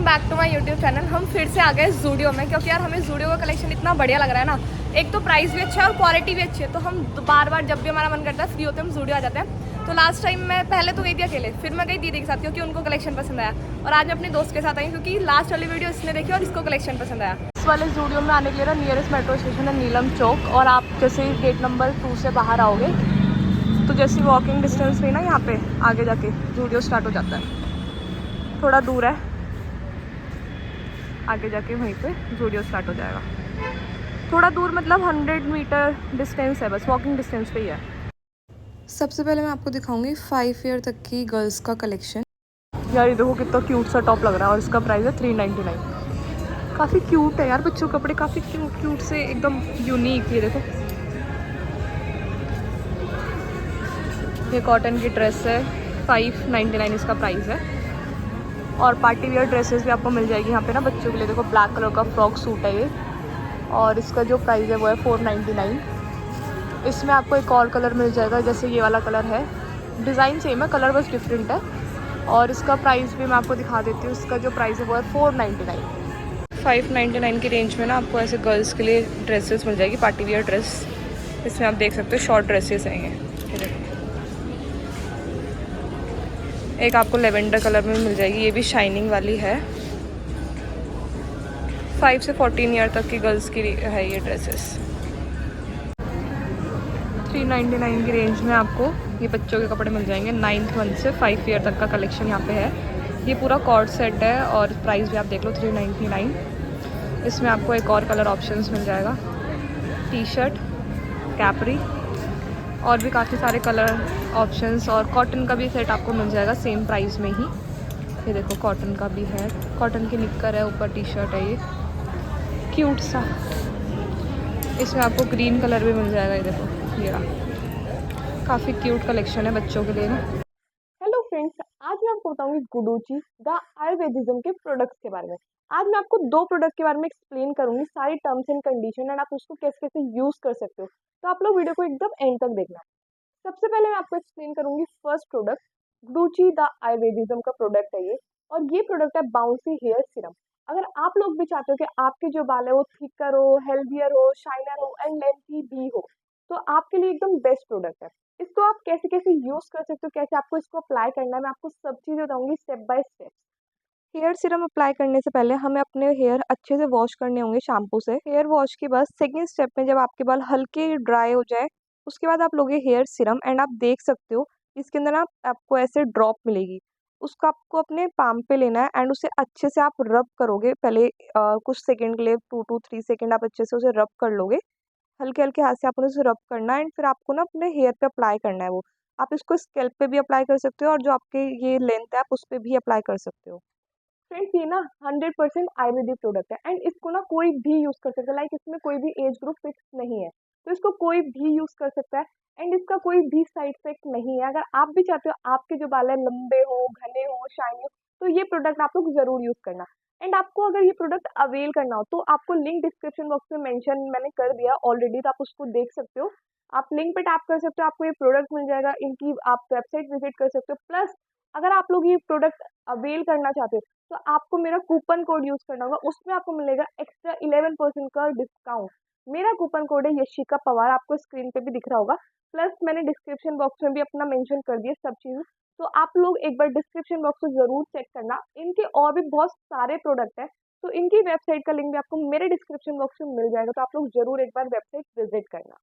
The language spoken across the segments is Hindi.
Back to my YouTube channel. हम फिर से आ गए ज़ूडियो में, क्योंकि यार हमें ज़ूडियो का कलेक्शन इतना बढ़िया लग रहा है ना। एक तो प्राइस भी अच्छा है और क्वालिटी भी अच्छी है, तो हम बार बार जब भी हमारा मन करता है फ्री होते हैं हम ज़ूडियो आ जाते हैं। तो लास्ट टाइम मैं पहले तो गई थी अकेले, फिर मैं गई दीदी के साथ क्योंकि उनको कलेक्शन पसंद आया, और आज मैं अपने दोस्त के साथ आई क्योंकि लास्ट वाली वीडियो इसने देखी और इसको कलेक्शन पसंद आया। इस वाले ज़ूडियो में आने के लिए ना नियरेस्ट मेट्रो स्टेशन है नीलम चौक, और आप जैसे गेट नंबर 2 से बाहर आओगे तो जैसी वॉकिंग डिस्टेंस में ना यहाँ पे आगे जाके ज़ूडियो स्टार्ट हो जाता है। थोड़ा दूर है, आगे जाके वहीं पे ज़ूडियो स्टार्ट हो जाएगा। थोड़ा दूर मतलब 100 मीटर डिस्टेंस है, बस वॉकिंग डिस्टेंस पे ही है। सबसे पहले मैं आपको दिखाऊंगी 5 ईयर तक की गर्ल्स का कलेक्शन। यार ये देखो कितना क्यूट सा टॉप लग रहा है, और इसका प्राइस है 399। काफ़ी क्यूट है यार, बच्चों के कपड़े काफ़ी क्यूट क्यूट से एकदम यूनिक। ये देखो, ये कॉटन की ड्रेस है, 599 इसका प्राइस है। और पार्टी वियर ड्रेसेस भी आपको मिल जाएगी यहाँ पे ना बच्चों के लिए। देखो ब्लैक कलर का फ्रॉक सूट है ये, और इसका जो प्राइस है वो है 499। इसमें आपको एक और कलर मिल जाएगा, जैसे ये वाला कलर है, डिज़ाइन सेम है, कलर बस डिफरेंट है। और इसका प्राइस भी मैं आपको दिखा देती हूँ। इसका जो प्राइस है वो है 499। 599 की रेंज में ना आपको ऐसे गर्ल्स के लिए ड्रेसेस मिल जाएगी, पार्टी वियर ड्रेस। इसमें आप देख सकते हो शॉर्ट ड्रेसेस हैं ये देखो। एक आपको लेवेंडर कलर में मिल जाएगी, ये भी शाइनिंग वाली है। 5 से 14 ईयर तक की गर्ल्स की है ये ड्रेसेस। 399 की रेंज में आपको ये बच्चों के कपड़े मिल जाएंगे। 9th मंथ से 5 ईयर तक का कलेक्शन यहाँ पे है। ये पूरा कॉर्ड सेट है, और प्राइस भी आप देख लो 399। इसमें आपको एक और कलर ऑप्शंस मिल जाएगा, टी शर्ट, कैपरी, और भी काफ़ी सारे कलर ऑप्शंस। और कॉटन का भी सेट आपको मिल जाएगा सेम प्राइस में ही। ये देखो कॉटन का भी है, कॉटन की निक्कर है, ऊपर टी शर्ट है, ये क्यूट सा। इसमें आपको ग्रीन कलर भी मिल जाएगा, ये देखो ये रहा। काफ़ी क्यूट कलेक्शन है बच्चों के लिए ना। हेलो फ्रेंड्स, आज मैं आपको बताऊंगी गुडुची द आयुर्वेदिज्म के प्रोडक्ट्स के बारे में। आज मैं आपको 2 प्रोडक्ट के बारे में एक्सप्लेन करूंगी, सारी टर्म्स एंड कंडीशन, एंड आप उसको कैसे कैसे यूज कर सकते हो। तो आप लोग वीडियो को एकदम एंड तक देखना। सबसे पहले मैं आपको एक्सप्लेन करूंगी फर्स्ट प्रोडक्ट, गुडुची द आयुर्वेदिज्म का प्रोडक्ट है ये, और ये प्रोडक्ट है बाउंसी हेयर सीरम। अगर आप लोग भी चाहते हो कि आपके जो बाल है वो थिकर हो, हेल्दियर हो, शाइनर हो एंड लेंथी भी हो, तो आपके लिए एकदम बेस्ट प्रोडक्ट है। इसको आप कैसे कैसे यूज कर सकते हो, कैसे आपको इसको अप्लाई करना है, मैं आपको सब चीज़ बताऊंगी step by step. Hair serum apply करने से पहले हमें अपने हेयर अच्छे से वॉश करने होंगे शैम्पू से। हेयर वॉश के बाद सेकंड स्टेप में जब आपके बाल हल्के ड्राई हो जाए, उसके बाद आप लोगे हेयर सीरम, एंड आप देख सकते हो इसके अंदर ना आपको ऐसे ड्रॉप मिलेगी। उसको आपको अपने पाम पे लेना है, एंड उसे अच्छे से आप रब करोगे। पहले कुछ सेकंड के लिए 2 to 3 सेकंड आप अच्छे से उसे रब कर लोगे। हल्के हल्के हाथ से आपने उसे रब करना है, एंड फिर आपको ना अपने हेयर पे अप्लाई करना है वो। आप इसको स्कैल्प पे भी अप्लाई कर सकते हो, और जो आपके ये लेंथ है आप उस पर भी अप्लाई कर सकते हो। फ्रेंड्स ये ना 100% आयुर्वेदिक प्रोडक्ट है, एंड इसको ना कोई भी यूज कर सकता है। लाइक इसमें कोई भी एज ग्रुप फिक्स नहीं है, तो इसको कोई भी यूज कर सकता है, एंड इसका कोई भी साइड इफेक्ट नहीं है। अगर आप भी चाहते हो आपके जो बाल है लंबे हो, घने हो, शाइनी हो, तो ये प्रोडक्ट आप लोग जरूर यूज करना। एंड आपको अगर ये प्रोडक्ट अवेल करना हो तो आपको लिंक डिस्क्रिप्शन बॉक्स में मेंशन मैंने कर दिया ऑलरेडी, तो आप उसको देख सकते हो। आप लिंक पे टैप कर सकते हो, आपको ये प्रोडक्ट मिल जाएगा। इनकी आप वेबसाइट विजिट कर सकते हो। प्लस अगर आप लोग ये प्रोडक्ट अवेल करना चाहते हो तो आपको मेरा कूपन कोड यूज करना होगा, उसमें आपको मिलेगा एक्स्ट्रा 11% का डिस्काउंट। मेरा कूपन कोड है यशिका पवार, आपको स्क्रीन पे भी दिख रहा होगा। प्लस मैंने डिस्क्रिप्शन बॉक्स में भी अपना मेंशन कर दिया सब चीज़, तो आप लोग एक बार डिस्क्रिप्शन बॉक्स को जरूर चेक करना। इनके और भी बहुत सारे प्रोडक्ट है, तो इनकी वेबसाइट का लिंक भी आपको मेरे डिस्क्रिप्शन बॉक्स में मिल जाएगा, तो आप लोग जरूर एक बार वेबसाइट विजिट करना।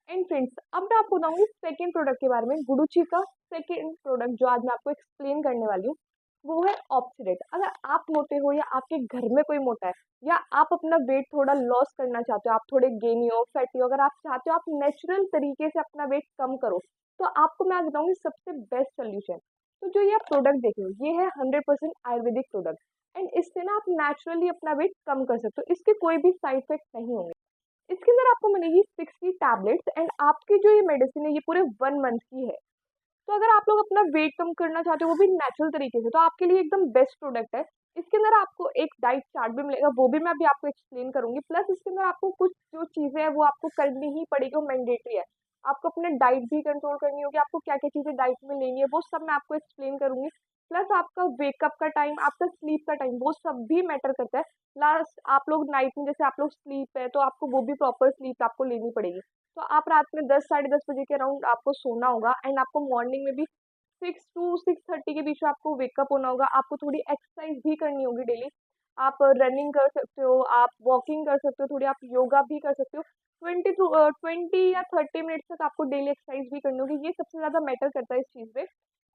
एंड फ्रेंड्स अब मैं आपको बताऊंगी सेकेंड प्रोडक्ट के बारे में। गुडुची का सेकेंड प्रोडक्ट जो आज मैं आपको एक्सप्लेन करने वाली हूँ वो है ऑप्सीडेट। अगर आप मोटे हो या आपके घर में कोई मोटा है, या आप अपना वेट थोड़ा लॉस करना चाहते हो, आप थोड़े गेनी हो, फैटी हो, अगर आप चाहते हो आप नेचुरल तरीके से अपना वेट कम करो, तो आपको मैं आज बताऊंगी सबसे बेस्ट सोल्यूशन। तो जो ये आप प्रोडक्ट देख रहे हो ये है 100% आयुर्वेदिक प्रोडक्ट, एंड इससे ना आप नेचुरली अपना वेट कम कर सकते हो। इसके कोई भी साइड इफेक्ट नहीं होंगे। इसके अंदर आपको मिलेगी 60 टैबलेट्स, एंड आपकी जो ये मेडिसिन है ये पूरे 1 मंथ की है। तो अगर आप लोग अपना वेट कम करना चाहते हो वो भी नेचुरल तरीके से, तो आपके लिए एकदम बेस्ट प्रोडक्ट है। इसके अंदर आपको एक डाइट चार्ट भी मिलेगा, वो भी मैं अभी आपको एक्सप्लेन करूंगी। प्लस इसके अंदर आपको कुछ जो चीज़ें हैं वो आपको करनी ही पड़ेगी, वो मैंडेटरी है। आपको अपने डाइट भी कंट्रोल करनी होगी, आपको क्या क्या चीज़ें डाइट में लेनी है वो सब मैं आपको एक्सप्लेन करूंगी। प्लस आपका वेकअप का टाइम, आपका स्लीप का टाइम, वो सब भी मैटर करता है। लास्ट आप लोग नाइट में जैसे आप लोग स्लीप है तो आपको वो भी प्रॉपर स्लीप आपको लेनी पड़ेगी। तो आप रात में 10 साढ़े 10 बजे के अराउंड आपको सोना होगा एंड आपको मॉर्निंग में भी 6 to 6:30 के बीच में आपको वेकअप होना होगा। आपको थोड़ी एक्सरसाइज भी करनी होगी डेली। आप रनिंग कर सकते हो, आप वॉकिंग कर सकते हो, थोड़ी आप योगा भी कर सकते हो। 20 या 30 मिनट्स तक आपको डेली एक्सरसाइज भी करनी होगी। ये सबसे ज़्यादा मैटर करता है इस चीज़ पे।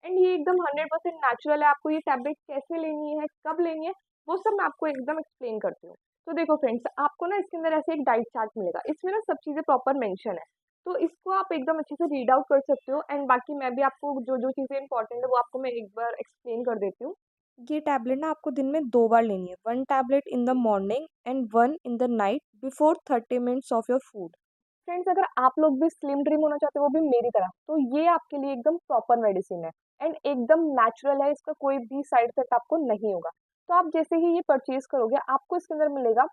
एंड ये एकदम 100% नेचुरल है। आपको ये टैबलेट कैसे लेनी है, कब लेनी है, वो सब मैं आपको एकदम एक्सप्लेन करती हूँ। तो देखो फ्रेंड्स, आपको ना इसके अंदर ऐसे एक डाइट चार्ट मिलेगा। इसमें ना सब चीज़ें प्रॉपर मेंशन है, तो इसको आप एकदम अच्छे से रीड आउट कर सकते हो। एंड बाकी मैं भी आपको जो जो चीज़ें इंपॉर्टेंट है वो आपको मैं एक बार एक्सप्लेन कर देती हूँ। ये टैबलेट ना आपको दिन में 2 बार लेनी है, 1 tablet in the morning and 1 in the night before 30 minutes of your food. Friends, अगर आप लोग भी स्लिम ड्रीम होना चाहते हो वो भी मेरी तरह, तो ये आपके लिए एकदम प्रॉपर मेडिसिन है एंड एकदम नेचुरल है। इसका कोई भी साइड इफेक्ट आपको नहीं होगा। तो आप जैसे ही ये परचेज करोगे आपको इसके अंदर मिलेगा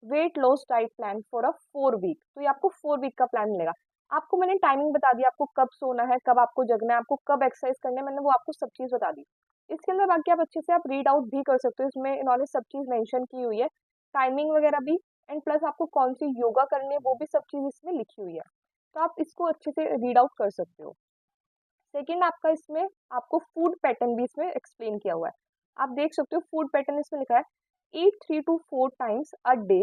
weight loss diet plan for a 4 week. तो ये आपको 4 वीक का प्लान मिलेगा। आपको मैंने टाइमिंग बता दी, आपको कब सोना है, कब आपको जगना है, आपको कब एक्सरसाइज करना है, मैंने वो आपको सब चीज़ बता दी। इसके अंदर बाकी आप अच्छे से आप रीड आउट भी कर सकते हो। इसमें इन्होंने सब चीज़ मेंशन की हुई है, टाइमिंग वगैरह भी, एंड प्लस आपको कौन सी योगा करनी है वो भी सब चीज़ इसमें लिखी हुई है। तो आप इसको अच्छे से रीड आउट कर सकते हो। सेकंड, आपका इसमें आपको फूड पैटर्न भी इसमें एक्सप्लेन किया हुआ है। आप देख सकते हो फूड पैटर्न इसमें लिखा है, eat 3 to 4 times a day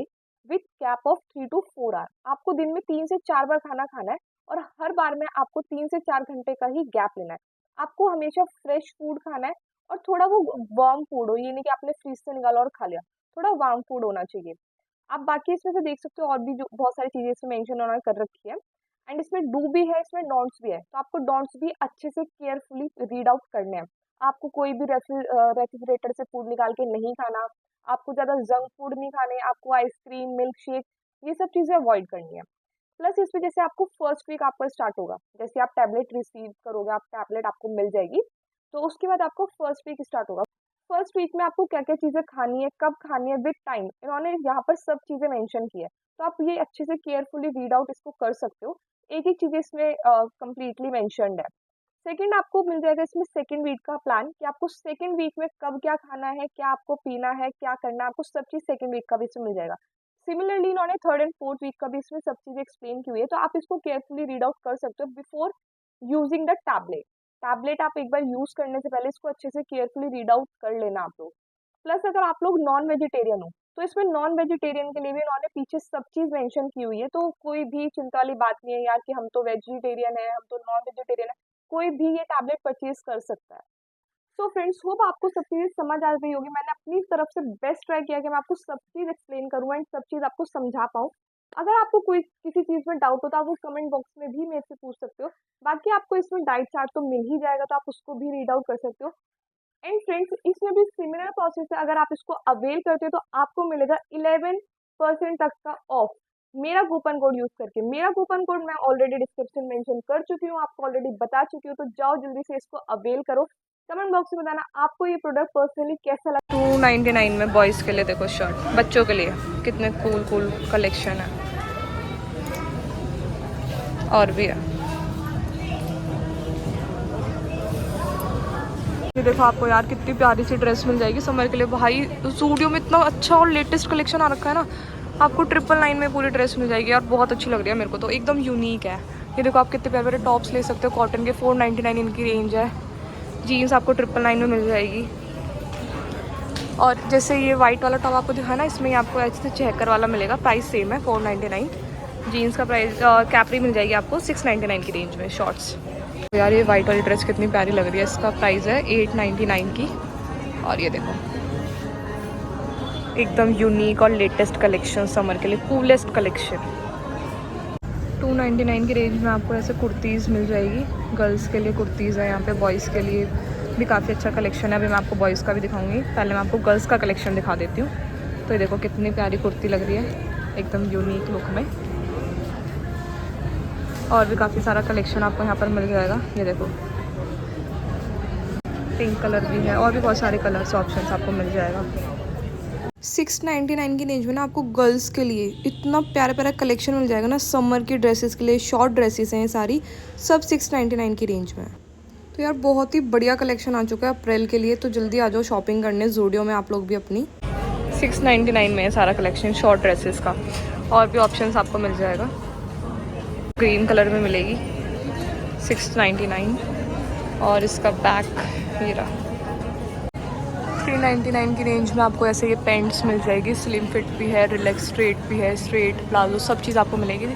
with cap of 3 to 4 hour. आपको दिन में 3 से 4 बार खाना खाना है और हर बार में आपको 3 से 4 घंटे का ही गैप लेना है। आपको हमेशा फ्रेश फूड खाना है और थोड़ा वो वार्म फूड हो, ये नहीं कि आपने फ्रीज से निकाला और खा लिया, थोड़ा वार्म फूड होना चाहिए। आप बाकी इसमें से देख सकते हो और भी जो बहुत सारी चीजें इसमें मेंशन उन्होंने कर रखी है। एंड इसमें डू भी है, इसमें डोंट्स भी है, तो आपको डोंट्स भी अच्छे से केयरफुली रीड आउट करने हैं। आपको कोई भी रेफ्रिजरेटर से फूड निकाल के नहीं खाना, आपको ज़्यादा जंक फूड नहीं खाने, आपको आइसक्रीम, मिल्क शेक, ये सब चीज़ें अवॉइड करनी है। प्लस इसमें जैसे आपको फर्स्ट वीक आपका स्टार्ट होगा, जैसे आप टैबलेट रिसीव करोगे, आप टैबलेट आपको मिल जाएगी, तो उसके बाद आपको फर्स्ट वीक स्टार्ट होगा। फर्स्ट वीक में आपको क्या क्या चीज़ें खानी है, कब खानी है, विद टाइम, इन्होंने यहाँ पर सब चीज़ें मेंशन की है। तो आप ये अच्छे से केयरफुली रीड आउट इसको कर सकते हो। एक एक चीज़ इसमें कंप्लीटली मेंशनड है। सेकंड, आपको मिल जाएगा इसमें सेकंड वीक का प्लान कि आपको सेकंड वीक में कब क्या खाना है, क्या आपको पीना है, क्या करना है, आपको सब चीज़ सेकंड वीक का भी इसमें मिल जाएगा। सिमिलरली इन्होंने थर्ड एंड फोर्थ वीक का भी इसमें सब चीज़ एक्सप्लेन की हुई है, तो आप इसको केयरफुली रीड आउट कर सकते हो before using the tablet. Tablet आप एक बार यूज करने से पहले इसको अच्छे से केयरफुली रीड आउट कर लेना आप लोग। प्लस अगर आप लोग नॉन वेजिटेरियन हो तो इसमें नॉन वेजिटेरियन के लिए भी इन्होंने पीछे सब चीज़ मेंशन की हुई है, तो कोई भी चिंता वाली बात नहीं है यार कि हम तो वेजिटेरियन है, हम तो नॉन वेजिटेरियन है, कोई भी ये टैबलेट परचेज कर सकता है। सो फ्रेंड्स, होप आपको सब चीज़ समझ आ गई होगी। मैंने अपनी तरफ से बेस्ट ट्राई किया कि मैं आपको सब चीज़ एक्सप्लेन करूँ एंड सब चीज़ आपको समझा पाऊँ। अगर आपको कोई किसी चीज़ में डाउट हो तो आप वो कमेंट बॉक्स में भी मेरे से पूछ सकते हो। बाकी आपको इसमें डाइट चार्ट तो मिल ही जाएगा, तो आप उसको भी रीड आउट कर सकते हो। एंड फ्रेंड्स, इसमें भी सिमिलर प्रोसेस है। अगर आप इसको अवेल करते हो तो आपको मिलेगा 11% तक का ऑफ मेरा कूपन कोड यूज करके। मेरा कूपन कोड मैं ऑलरेडी डिस्क्रिप्शन मेंशन कर चुकी हूँ, आपको ऑलरेडी बता चुकी हूँ, तो जाओ जल्दी से इसको अवेल करो। कमेंट बॉक्स में बताना आपको ये प्रोडक्ट पर्सनली कैसा लगा। 299 में बॉयज़ के लिए देखो शर्ट, बच्चों के लिए कितने कूल कलेक्शन है, और भी है। ये देखो आपको यार कितनी प्यारी सी ड्रेस मिल जाएगी समर के लिए। भाई स्टूडियो में इतना अच्छा और लेटेस्ट कलेक्शन आ रखा है ना, आपको 999 में पूरी ड्रेस मिल जाएगी यार। बहुत अच्छी लग रही है मेरे को तो, एकदम यूनिक है। ये देखो आप कितने प्यारे प्यारे टॉप्स ले सकते हो कॉटन के, 499 इनकी रेंज है। जीन्स आपको 999 में मिल जाएगी। और जैसे ये वाइट वाला टॉप आपको दिखा ना, इसमें आपको ऐसे चेकर वाला मिलेगा, प्राइस सेम है 499। जीन्स का प्राइस कैपरी मिल जाएगी आपको 699 की रेंज में, शॉर्ट्स। तो यार ये वाइट वाली ड्रेस कितनी प्यारी लग रही है, इसका प्राइस है 899 की। और ये देखो एकदम यूनिक और लेटेस्ट कलेक्शन समर के लिए, कूलेस्ट कलेक्शन। 299 की रेंज में आपको ऐसे कुर्तीज़ मिल जाएगी। गर्ल्स के लिए कुर्तीज़ है यहाँ पे, बॉयज़ के लिए भी काफ़ी अच्छा कलेक्शन है। अभी मैं आपको बॉयज़ का भी दिखाऊंगी, पहले मैं आपको गर्ल्स का कलेक्शन दिखा देती हूँ। तो ये देखो कितनी प्यारी कुर्ती लग रही है, एकदम यूनिक लुक में। और भी काफ़ी सारा कलेक्शन आपको यहाँ पर मिल जाएगा। ये देखो पिंक कलर भी है, और भी बहुत सारे कलर्स ऑप्शंस आपको मिल जाएगा। 699 की रेंज में ना आपको गर्ल्स के लिए इतना प्यारा प्यारा कलेक्शन मिल जाएगा ना, समर की ड्रेसेस के लिए। शॉर्ट ड्रेसेस हैं ये सारी, सब 699 की रेंज में। तो यार बहुत ही बढ़िया कलेक्शन आ चुका है अप्रैल के लिए, तो जल्दी आ जाओ शॉपिंग करने ज़ूडियो में आप लोग भी अपनी। 699 में है सारा कलेक्शन शॉर्ट ड्रेसेस का, और भी ऑप्शंस आपको मिल जाएगा। ग्रीन कलर में मिलेगी 699, और इसका बैक ये रहा। 399 की रेंज में आपको ऐसे ये पैंट्स मिल जाएगी, स्लिम फिट भी है, रिलैक्स स्ट्रेट भी है, स्ट्रेट प्लाजो सब चीज़ आपको मिलेगी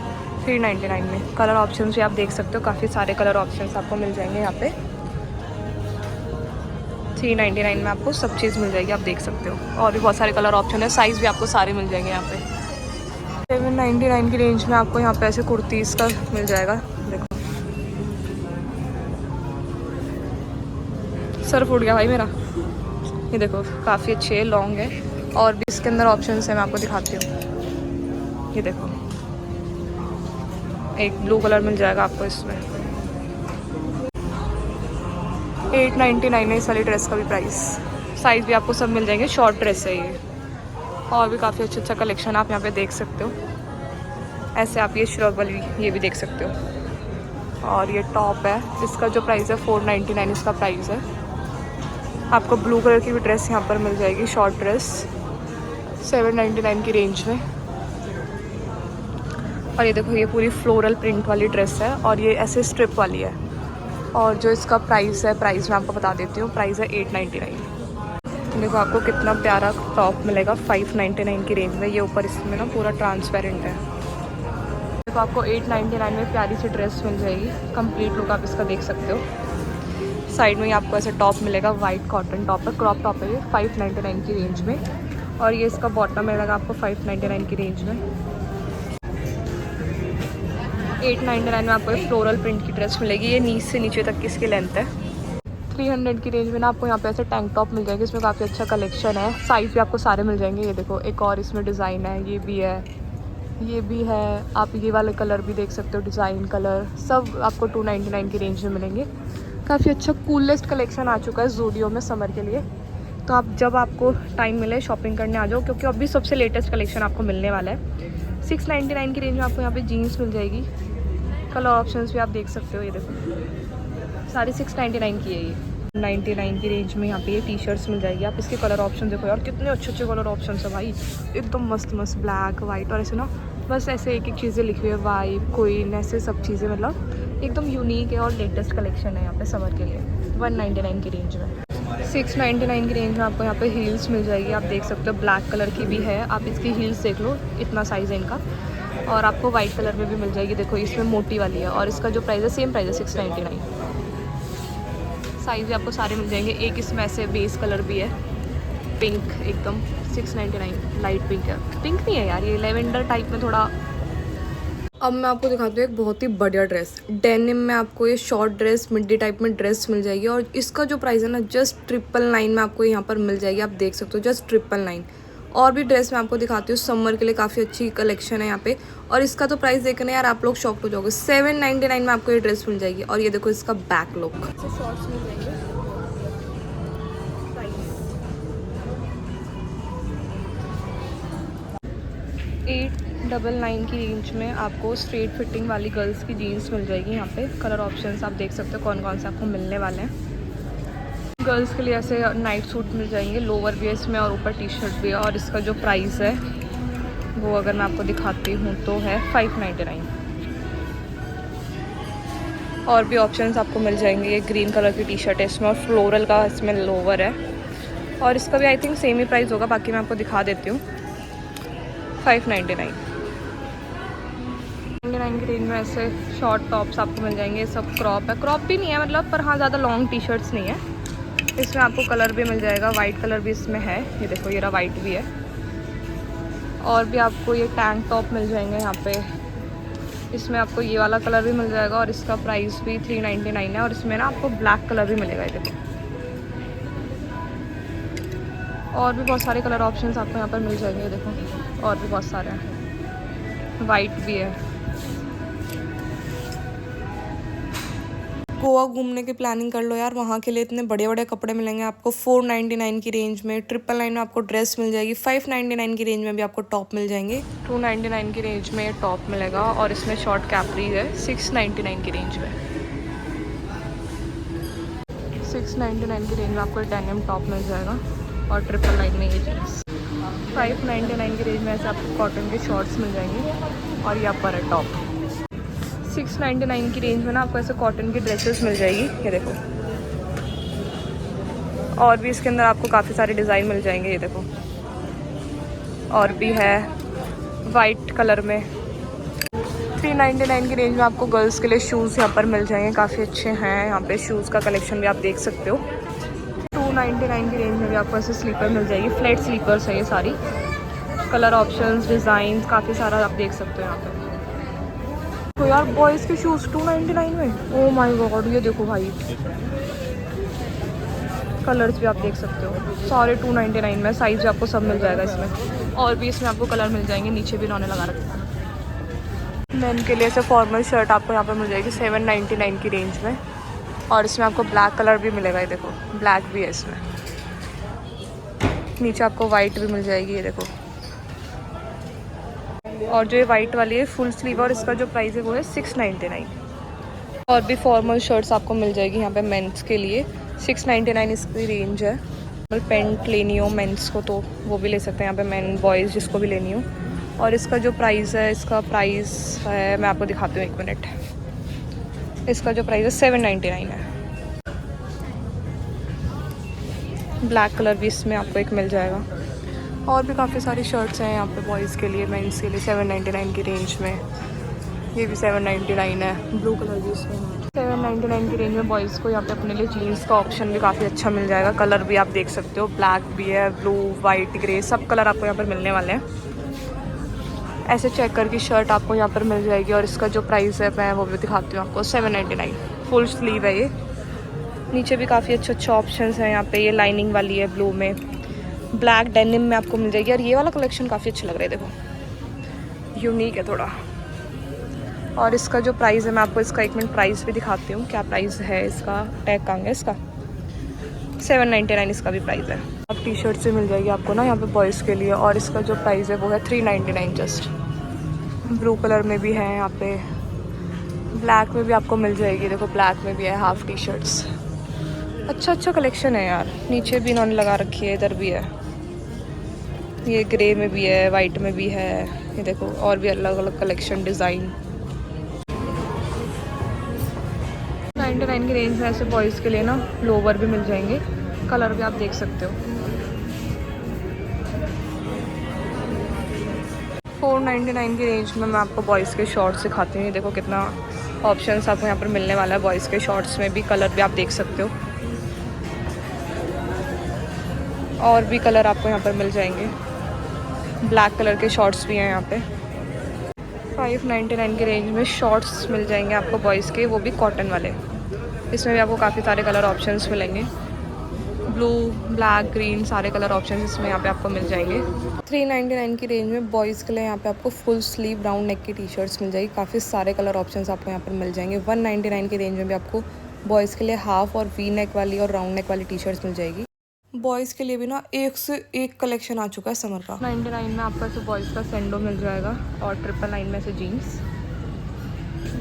399 में। कलर ऑप्शंस भी आप देख सकते हो, काफ़ी सारे कलर ऑप्शंस आपको मिल जाएंगे यहाँ पे। 399 में आपको सब चीज़ मिल जाएगी, आप देख सकते हो। और भी बहुत सारे कलर ऑप्शन है, साइज़ भी आपको सारे मिल जाएंगे यहाँ पे। 799 की रेंज में आपको यहाँ पे ऐसे कुर्तीज़ का मिल जाएगा। देखो सर फूट गया भाई मेरा। ये देखो काफ़ी अच्छे है, लॉन्ग है, और भी इसके अंदर ऑप्शंस है, मैं आपको दिखाती हूँ। ये देखो एक ब्लू कलर मिल जाएगा आपको इसमें। 899 है इस वाली ड्रेस का भी प्राइस। साइज़ भी आपको सब मिल जाएंगे, शॉर्ट ड्रेस है ये। और भी काफ़ी अच्छा कलेक्शन आप यहाँ पे देख सकते हो। ऐसे आप ये श्रग वाली ये भी देख सकते हो। और ये टॉप है, इसका जो प्राइस है 499 इसका प्राइस है। आपको ब्लू कलर की भी ड्रेस यहाँ पर मिल जाएगी, शॉर्ट ड्रेस 799 की रेंज में। और ये देखो ये पूरी फ्लोरल प्रिंट वाली ड्रेस है, और ये ऐसे स्ट्रिप वाली है। और जो इसका प्राइस है, प्राइस मैं आपको बता देती हूँ, प्राइस है 899। देखो आपको कितना प्यारा टॉप मिलेगा 599 की रेंज में। ये ऊपर इसमें ना पूरा ट्रांसपेरेंट है। देखो आपको 899 में प्यारी सी ड्रेस मिल जाएगी, कंप्लीट लुक आप इसका देख सकते हो। साइड में ही आपको ऐसे टॉप मिलेगा, वाइट कॉटन टॉप है, क्रॉप टॉप है ये 599 की रेंज में। और ये इसका बॉटम मिलेगा आपको 599 की रेंज में। 899 में आपको फ्लोरल प्रिंट की ड्रेस मिलेगी, ये नीचे से नीचे तक की इसकी लेंथ है। 300 की रेंज में ना आपको यहाँ पे ऐसे टैंक टॉप मिल जाएगी, इसमें काफ़ी अच्छा कलेक्शन है। साइज़ भी आपको सारे मिल जाएंगे। ये देखो एक और इसमें डिज़ाइन है, ये भी है, ये भी है। आप ये वाले कलर भी देख सकते हो, डिज़ाइन कलर सब आपको 299 की रेंज में मिलेंगे। काफ़ी अच्छा कूलेस्ट कलेक्शन आ चुका है ज़ूडियो में समर के लिए। तो आप जब आपको टाइम मिले शॉपिंग करने आ जाओ, क्योंकि अभी सबसे लेटेस्ट कलेक्शन आपको मिलने वाला है। 699 की रेंज में आपको यहाँ पे जीन्स मिल जाएगी। कलर ऑप्शंस भी आप देख सकते हो। ये देखो सारी 699 की है ये। 99 की रेंज में यहाँ पे ये टी शर्ट्स मिल जाएगी। आप इसके कलर ऑप्शन देखो यार, कितने अच्छे अच्छे कलर ऑप्शन है भाई, एकदम मस्त मस्त ब्लैक वाइट, और ऐसे ना बस ऐसे एक एक चीज़ें लिखी हुई है, वाइब कोइन ऐसे सब चीज़ें, मतलब एकदम यूनिक है और लेटेस्ट कलेक्शन है यहाँ पे समर के लिए। 199 की रेंज में। 699 की रेंज में आपको यहाँ पे हील्स मिल जाएगी, आप देख सकते हो। ब्लैक कलर की भी है, आप इसकी हील्स देख लो, इतना साइज़ है इनका। और आपको वाइट कलर में भी मिल जाएगी, देखो इसमें मोटी वाली है। और इसका जो प्राइस है सेम प्राइस है 699। साइज़ भी आपको सारे मिल जाएंगे। एक इसमें ऐसे बेस कलर भी है, पिंक एकदम 699, लाइट पिंक है, पिंक नहीं है यार ये लेवेंडर टाइप में थोड़ा। अब मैं आपको दिखाती हूँ एक बहुत ही बढ़िया ड्रेस, डेनिम में आपको ये शॉर्ट ड्रेस मिड्डी टाइप में ड्रेस मिल जाएगी। और इसका जो प्राइस है ना जस्ट 999 में आपको यहाँ पर मिल जाएगी, आप देख सकते हो, जस्ट 999। और भी ड्रेस मैं आपको दिखाती हूँ, समर के लिए काफ़ी अच्छी कलेक्शन है यहाँ पे। और इसका तो प्राइस देखने यार आप लोग शॉक्ड हो जाओगे, 799 में आपको ये ड्रेस मिल जाएगी। और ये देखो इसका बैक लुक, शॉर्ट्स मिल जाएंगे। 899 की रेंज में आपको स्ट्रेट फिटिंग वाली गर्ल्स की जीन्स मिल जाएगी। यहाँ पे कलर ऑप्शंस आप देख सकते हो कौन कौन से आपको मिलने वाले हैं। गर्ल्स के लिए ऐसे नाइट सूट मिल जाएंगे, लोअर भी है इसमें और ऊपर टी शर्ट भी है। और इसका जो प्राइस है वो अगर मैं आपको दिखाती हूँ तो है 599। और भी ऑप्शंस आपको मिल जाएंगे। ये ग्रीन कलर की टी शर्ट है इसमें, और फ्लोरल का इसमें लोअर है। और इसका भी I think same he price होगा, बाकी मैं आपको दिखा देती हूँ। 599 की रेंज में ऐसे शॉर्ट टॉप्स आपको मिल जाएंगे। सब क्रॉप है, क्रॉप भी नहीं है मतलब, पर हाँ ज़्यादा लॉन्ग टी शर्ट्स नहीं है। इसमें आपको कलर भी मिल जाएगा, वाइट कलर भी इसमें है, ये देखो ये रहा वाइट भी है। और भी आपको ये टैंक टॉप मिल जाएंगे यहाँ पे, इसमें आपको ये वाला कलर भी मिल जाएगा। और इसका प्राइस भी 399 है। और इसमें ना आपको ब्लैक कलर भी मिलेगा, ये देखो। और भी बहुत सारे कलर ऑप्शंस आपको यहाँ पर मिल जाएंगे, ये देखो और भी बहुत सारे हैं, वाइट भी है। गोवा घूमने की प्लानिंग कर लो यार, वहाँ के लिए इतने बड़े बड़े कपड़े मिलेंगे आपको 499 की रेंज में। 999 में आपको ड्रेस मिल जाएगी। 599 की रेंज में भी आपको टॉप मिल जाएंगे। 299 की रेंज में टॉप मिलेगा, और इसमें शॉर्ट कैपरी है 699 की रेंज में। 699 की रेंज में आपको डेनिम टॉप मिल जाएगा और 999 में ये जीन्स। 599 की रेंज में ऐसे आपको कॉटन के शॉर्ट्स मिल जाएंगे और ये अपर है टॉप। 699 की रेंज में ना आपको ऐसे कॉटन की ड्रेसेस मिल जाएगी, ये देखो। और भी इसके अंदर आपको काफ़ी सारे डिज़ाइन मिल जाएंगे, ये देखो। और भी है वाइट कलर में। 399 की रेंज में आपको गर्ल्स के लिए शूज़ यहाँ पर मिल जाएंगे, काफ़ी अच्छे हैं यहाँ पे शूज़ का कलेक्शन भी आप देख सकते हो। 299 की रेंज में भी आपको ऐसे स्लीपर मिल जाएगी, फ्लैट स्लीपर्स है ये सारी। कलर ऑप्शंस, डिज़ाइन काफ़ी सारा आप देख सकते हो यहाँ पे। तो यार बॉयज़ के शूज़ 299 में, ओह माय गॉड। ये देखो भाई, कलर्स भी आप देख सकते हो सारे 299 में। साइज़ भी आपको सब मिल जाएगा इसमें। और भी इसमें आपको कलर मिल जाएंगे, नीचे भी इन्होंने लगा रखा है। मेन के लिए ऐसे फॉर्मल शर्ट आपको यहाँ पर मिल जाएगी 799 की रेंज में। और इसमें आपको ब्लैक कलर भी मिलेगा, ये देखो ब्लैक भी है इसमें। नीचे आपको वाइट भी मिल जाएगी, ये देखो। और जो ये वाइट वाली है फुल स्लीव, और इसका जो प्राइस है वो है 699। और भी फॉर्मल शर्ट्स आपको मिल जाएगी यहाँ पे मेंस के लिए, 699 इसकी रेंज है। पेंट लेनी हो मेंस को तो वो भी ले सकते हैं यहाँ पे, मेन बॉयज़ जिसको भी लेनी हो। और इसका जो प्राइस है, इसका प्राइस है, मैं आपको दिखाती हूँ एक मिनट। इसका जो प्राइस है 799 है। ब्लैक कलर भी इसमें आपको एक मिल जाएगा। और भी काफ़ी सारी शर्ट्स हैं यहाँ पे बॉयज़ के लिए, मेंस के लिए 799 की रेंज में। ये भी 799 है। ब्लू कलर भी इसमें 799 की रेंज में बॉयज़ को यहाँ पे अपने लिए जीन्स का ऑप्शन भी काफ़ी अच्छा मिल जाएगा। कलर भी आप देख सकते हो, ब्लैक भी है, ब्लू, वाइट, ग्रे, सब कलर आपको यहाँ पर मिलने वाले हैं। ऐसे चेकर की शर्ट आपको यहाँ पर मिल जाएगी। और इसका जो प्राइस है मैं वो भी दिखाती हूँ आपको, 799। फुल स्लीव है ये। नीचे भी काफ़ी अच्छे ऑप्शंस हैं यहाँ पे। ये लाइनिंग वाली है ब्लू में, ब्लैक डेनिम में आपको मिल जाएगी। और ये वाला कलेक्शन काफ़ी अच्छा लग रहा है, देखो यूनिक है थोड़ा। और इसका जो प्राइस है मैं आपको इसका एक मिनट प्राइस भी दिखाती हूँ, क्या प्राइस है इसका। टैग कहाँ है इसका, 799 इसका भी प्राइस है। अब टी शर्ट से मिल जाएगी आपको ना यहाँ पे बॉयज़ के लिए। और इसका जो प्राइस है वो है 399 जस्ट। ब्लू कलर में भी है यहाँ पे, ब्लैक में भी आपको मिल जाएगी, देखो ब्लैक में भी है हाफ टी शर्ट्स। अच्छा कलेक्शन है यार। नीचे भी इन्होंने लगा रखी है, इधर भी है, ये ग्रे में भी है, वाइट में भी है, ये देखो। और भी अलग अलग कलेक्शन, डिज़ाइन। 99 की रेंज में ऐसे बॉयज़ के लिए ना लोवर भी मिल जाएंगे, कलर भी आप देख सकते हो। 499 की रेंज में मैं आपको बॉयज़ के शॉर्ट्स दिखाती हूँ। ये देखो कितना ऑप्शंस आपको यहाँ पर मिलने वाला है बॉयज़ के शॉर्ट्स में भी। कलर भी आप देख सकते हो, और भी कलर आपको यहाँ पर मिल जाएंगे। ब्लैक कलर के शॉर्ट्स भी हैं यहाँ पे। 599 की रेंज में शॉर्ट्स मिल जाएंगे आपको बॉयज़ के, वो भी कॉटन वाले। इसमें भी आपको काफ़ी सारे कलर ऑप्शंस मिलेंगे, ब्लू, ब्लैक, ग्रीन, सारे कलर ऑप्शंस इसमें यहाँ पे आपको मिल जाएंगे। 399 की रेंज में बॉयज़ के लिए यहाँ पे आपको फुल स्लीव राउंड नेक की टी शर्ट्स मिल जाएगी। काफ़ी सारे कलर ऑप्शंस आपको यहाँ पर मिल जाएंगे। 199 की रेंज में भी आपको बॉयज़ के लिए हाफ और वी नेक वाली और राउंड नेक वाली टी शर्ट्स मिल जाएगी। बॉयज़ के लिए भी ना एक से एक कलेक्शन आ चुका है समर का। 99 में आपको ऐसे बॉयज़ का सेंडो मिल जाएगा और 999 में से जीन्स।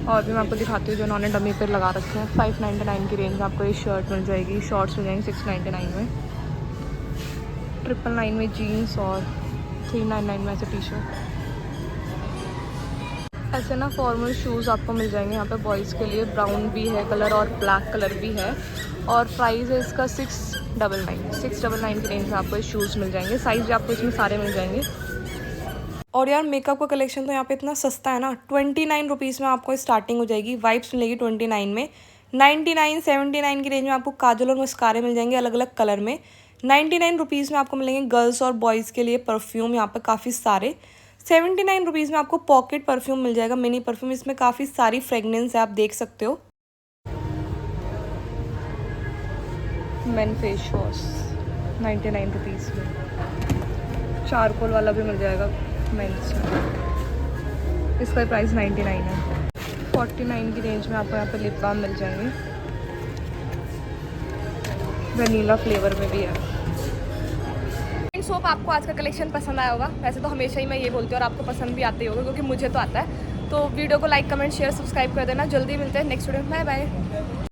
और भी मैं आपको दिखाती हूँ जो उन्होंने डमी पर लगा रखे हैं। 599 की रेंज में आपको ये शर्ट मिल जाएगी, शॉर्ट्स मिल जाएंगे 699 में, 999 में जीन्स और 399 में ऐसे टी शर्ट। ऐसे ना फॉर्मल शूज़ आपको मिल जाएंगे यहाँ पे बॉयज़ के लिए। ब्राउन भी है कलर और ब्लैक कलर भी है। और प्राइस है इसका 699 की रेंज में आपको ये शूज़ मिल जाएंगे। साइज़ भी आपको इसमें सारे मिल जाएंगे। और यार मेकअप का कलेक्शन तो यहाँ पे इतना सस्ता है ना, 29 रुपीज़ में आपको स्टार्टिंग हो जाएगी। वाइप्स मिलेगी 29 में। 99, 79 की रेंज में आपको काजल और मस्कारे मिल जाएंगे अलग अलग कलर में। 99 रुपीज़ में आपको मिलेंगे गर्ल्स और बॉयज़ के लिए परफ्यूम यहाँ पर काफ़ी सारे। 79 रुपीज़ में आपको पॉकेट परफ्यूम मिल जाएगा, मिनी परफ्यूम। इसमें काफ़ी सारी फ्रेगनेंस है, आप देख सकते हो। मेन फेस वॉश 99 रुपीज़ में। चारकोल वाला भी मिल जाएगा मेंस में, इसका प्राइस 99 है। 49 की रेंज में आपको यहाँ पे लिप बाम मिल जाएंगे, वनीला फ्लेवर में भी है। होप आपको आज का कलेक्शन पसंद आया होगा। वैसे तो हमेशा ही मैं ये बोलती हूँ और आपको पसंद भी आते ही होगा, क्योंकि मुझे तो आता है। तो वीडियो को लाइक, कमेंट, शेयर, सब्सक्राइब कर देना। जल्दी मिलते हैं नेक्स्ट वीडियो में। Bye bye.